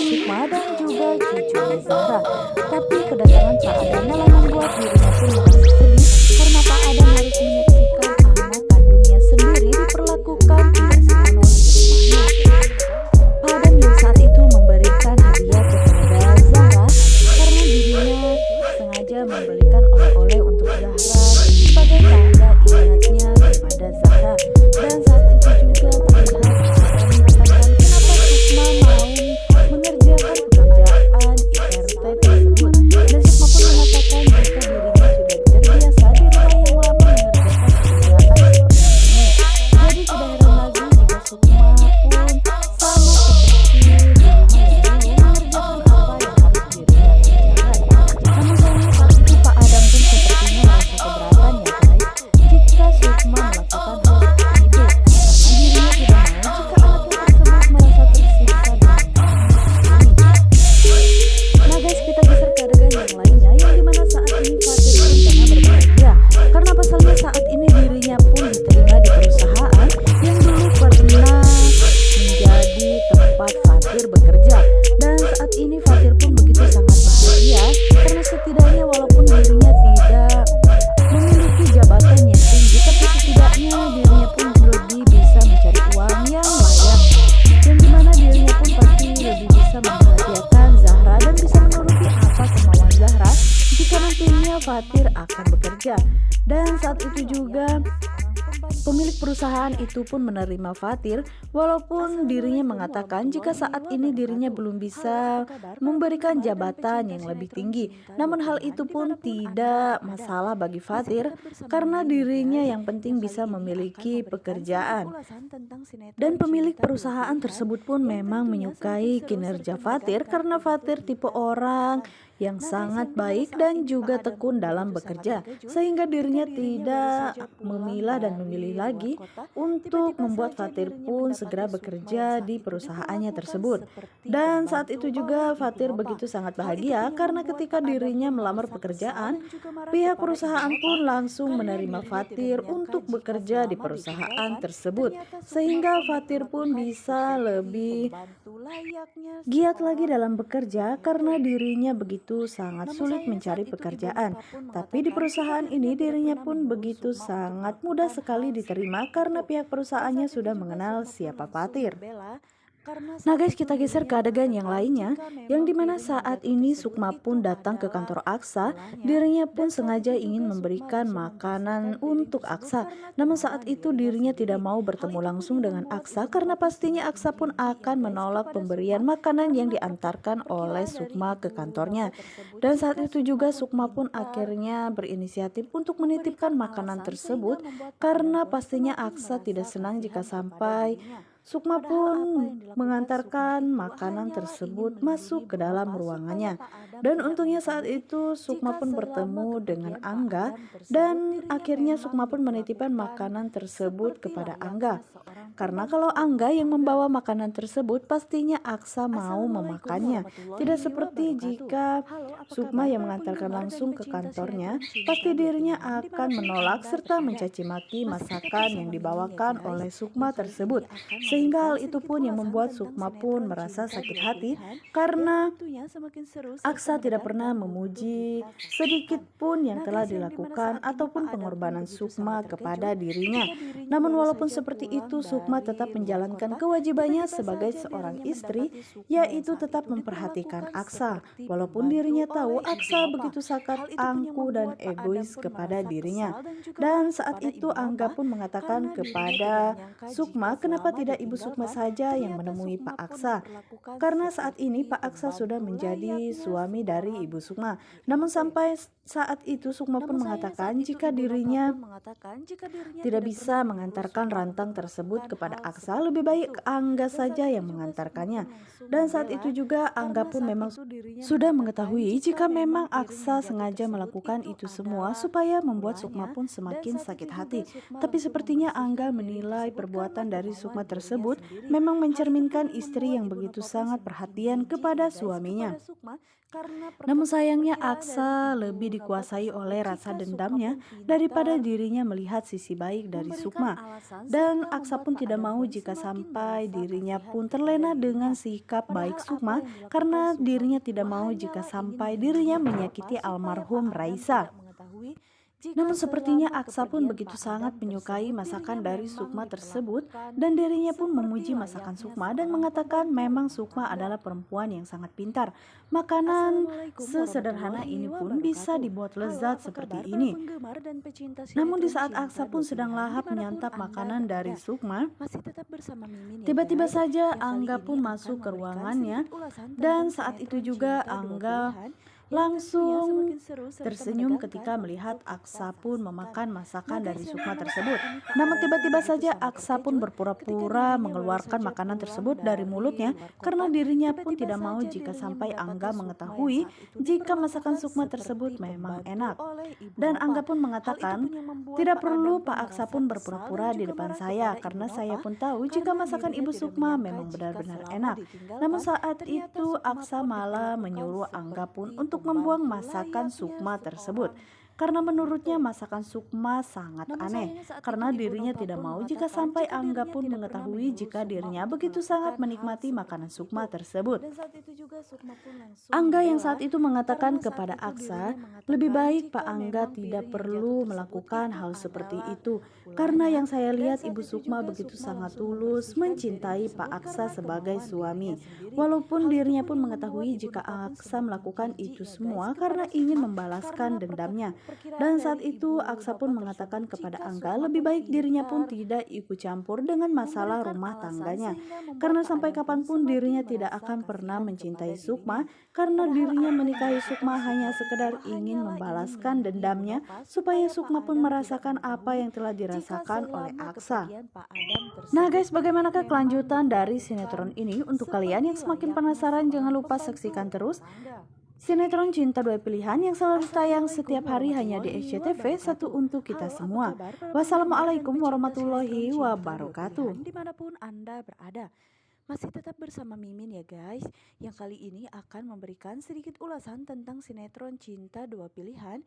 Sukma dan juga cucunya Zahra. Tapi kedatangan Pak Adam malah membuat dirinya pun merasa sedih karena Pak Adam harus menyaksikan anak kandungnya sendiri diperlakukan tidak senonoh di rumahnya. Pak Adam yang saat itu memberikan hadiah kepada Zahra karena dirinya sengaja membelikan oleh-oleh untuk Zahra sebagai tanda ingatnya kepada Zahra. Dan saat itu juga terlihat Adam mengatakan kenapa Sukma mau mengerjakan pekerjaan IRT tersebut. Dan Sukma pun mengatakan jika dirinya sudah terbiasa di rumah yang lama mengerjakan pekerjaan seperti ini. Jadi tidak heran lagi jika Sukma pun sama seperti dirinya yang dulu mengerjakan apa yang harus dirinya kerjakan. Namun sayangnya saat itu Pak Adam pun sepertinya merasa keberatan ya guys jika Sukma melakukan hal seperti itu karena dirinya tidak mau jika anaknya tersebut merasa tersiksa dengan ini. Nah guys, kita geser ke adegan yang lainnya yang dimana saat ini Fatir pun tengah berbahagia karena pasalnya saat ini dirinya pun diterima di perusahaan yang dulu pernah menjadi tempat Fatir bekerja. Dan saat ini Fatir pun begitu sangat bahagia karena setidaknya walaupun dirinya tidak memiliki jabatan yang tinggi, tapi setidaknya dirinya pun lebih bisa mencari uang yang layak, yang dimana dirinya pun pasti lebih bisa membahagiakan Zahra dan bisa menuruti apa kemauan Zahra jika nantinya Fatir akan bekerja. Dan saat itu juga pemilik perusahaan itu pun menerima Fatir walaupun dirinya mengatakan jika saat ini dirinya belum bisa memberikan jabatan yang lebih tinggi. Namun hal itu pun tidak masalah bagi Fatir karena dirinya yang penting bisa memiliki pekerjaan. Dan pemilik perusahaan tersebut pun memang menyukai kinerja Fatir karena Fatir tipe orang yang sangat baik dan juga tekun dalam bekerja, sehingga dirinya tidak memilah dan memilih lagi untuk membuat Fatir pun segera bekerja di perusahaannya tersebut. Dan saat itu juga Fatir begitu sangat bahagia karena ketika dirinya melamar pekerjaan, pihak perusahaan pun langsung menerima Fatir untuk bekerja di perusahaan tersebut, sehingga Fatir pun bisa lebih giat lagi dalam bekerja karena dirinya begitu sangat sulit mencari pekerjaan. Tapi di perusahaan ini dirinya pun begitu sangat mudah sekali diterima karena pihak perusahaannya sudah mengenal siapa Fatir. Nah guys, kita geser ke adegan yang lainnya yang dimana saat ini Sukma pun datang ke kantor Aksa. Dirinya pun sengaja ingin memberikan makanan untuk Aksa. Namun saat itu dirinya tidak mau bertemu langsung dengan Aksa karena pastinya Aksa pun akan menolak pemberian makanan yang diantarkan oleh Sukma ke kantornya. Dan saat itu juga Sukma pun akhirnya berinisiatif untuk menitipkan makanan tersebut karena pastinya Aksa tidak senang jika sampai Sukma pun mengantarkan makanan tersebut masuk ke dalam ruangannya. Dan untungnya saat itu Sukma pun bertemu dengan Angga dan akhirnya Sukma pun menitipkan makanan tersebut kepada Angga. Karena kalau Angga yang membawa makanan tersebut pastinya Aksa mau memakannya. Tidak seperti jika Sukma yang mengantarkan langsung ke kantornya, pasti dirinya akan menolak serta mencaci maki masakan yang dibawakan oleh Sukma tersebut. Sehingga hal itu pun yang membuat Sukma pun merasa sakit hati karena Aksa tidak pernah memuji sedikit pun yang telah dilakukan ataupun pengorbanan Sukma kepada dirinya. Namun walaupun seperti itu Sukma tetap menjalankan kewajibannya sebagai seorang istri, yaitu tetap memperhatikan Aksa. Walaupun dirinya tahu Aksa begitu sangat angkuh dan egois kepada dirinya. Dan saat itu Angga pun mengatakan kepada Sukma kenapa tidak Ibu Sukma saja yang menemui Pak Aksa, karena saat ini Pak Aksa sudah menjadi suami dari Ibu Sukma. Namun sampai saat itu Sukma pun mengatakan jika dirinya tidak bisa mengantarkan rantang tersebut kepada Aksa, lebih baik Angga saja yang mengantarkannya. Dan saat itu juga Angga pun memang sudah mengetahui jika memang Aksa sengaja melakukan itu semua supaya membuat Sukma pun semakin sakit hati. Tapi sepertinya Angga menilai perbuatan dari Sukma tersebut memang mencerminkan istri yang begitu sangat perhatian kepada suaminya. Namun sayangnya Aksa lebih dikuasai oleh rasa dendamnya daripada dirinya melihat sisi baik dari Sukma. Dan Aksa pun tidak mau jika sampai dirinya pun terlena dengan sikap baik Sukma karena dirinya tidak mau jika sampai dirinya menyakiti almarhum Raisa. Namun sepertinya Aksa pun begitu sangat menyukai masakan dari Sukma tersebut dan dirinya pun memuji masakan Sukma dan mengatakan memang Sukma adalah perempuan yang sangat pintar. Makanan sesederhana ini pun bisa dibuat lezat seperti ini. Namun di saat Aksa pun sedang lahap menyantap makanan dari Sukma, tiba-tiba saja Angga pun masuk ke ruangannya dan saat itu juga Angga langsung tersenyum ketika melihat Aksa pun memakan masakan dari Sukma tersebut. Namun tiba-tiba saja Aksa pun berpura-pura mengeluarkan makanan tersebut dari mulutnya karena dirinya pun tidak mau jika sampai Angga mengetahui jika masakan Sukma tersebut memang enak. Dan Angga pun mengatakan, tidak perlu Pak Aksa pun berpura-pura di depan saya karena saya pun tahu jika masakan Ibu Sukma memang benar-benar enak. Namun saat itu Aksa malah menyuruh Angga pun untuk membuang masakan Sukma tersebut karena menurutnya masakan Sukma sangat aneh karena dirinya tidak mau jika sampai Angga pun mengetahui jika dirinya begitu sangat menikmati makanan Sukma tersebut. Angga yang saat itu mengatakan kepada Aksa, lebih baik Pak Angga tidak perlu melakukan hal seperti itu karena yang saya lihat Ibu Sukma begitu sangat tulus mencintai Pak Aksa sebagai suami. Walaupun dirinya pun mengetahui jika Aksa melakukan itu semua karena ingin membalaskan dendamnya. Dan saat itu Aksa pun mengatakan kepada Angga lebih baik dirinya pun tidak ikut campur dengan masalah rumah tangganya. Karena sampai kapanpun dirinya tidak akan pernah mencintai Sukma karena dirinya menikahi Sukma hanya sekedar ingin membalaskan dendamnya supaya Sukma pun merasakan apa yang telah dirasakan oleh Aksa. Nah guys, bagaimanakah kelanjutan dari sinetron ini? Untuk kalian yang semakin penasaran jangan lupa saksikan terus sinetron Cinta Dua Pilihan yang selalu tayang setiap hari hanya di SCTV, satu untuk kita semua. Wassalamualaikum warahmatullahi wabarakatuh. Dimanapun Anda berada, masih tetap bersama Mimin ya guys, yang kali ini akan memberikan sedikit ulasan tentang sinetron Cinta Dua Pilihan.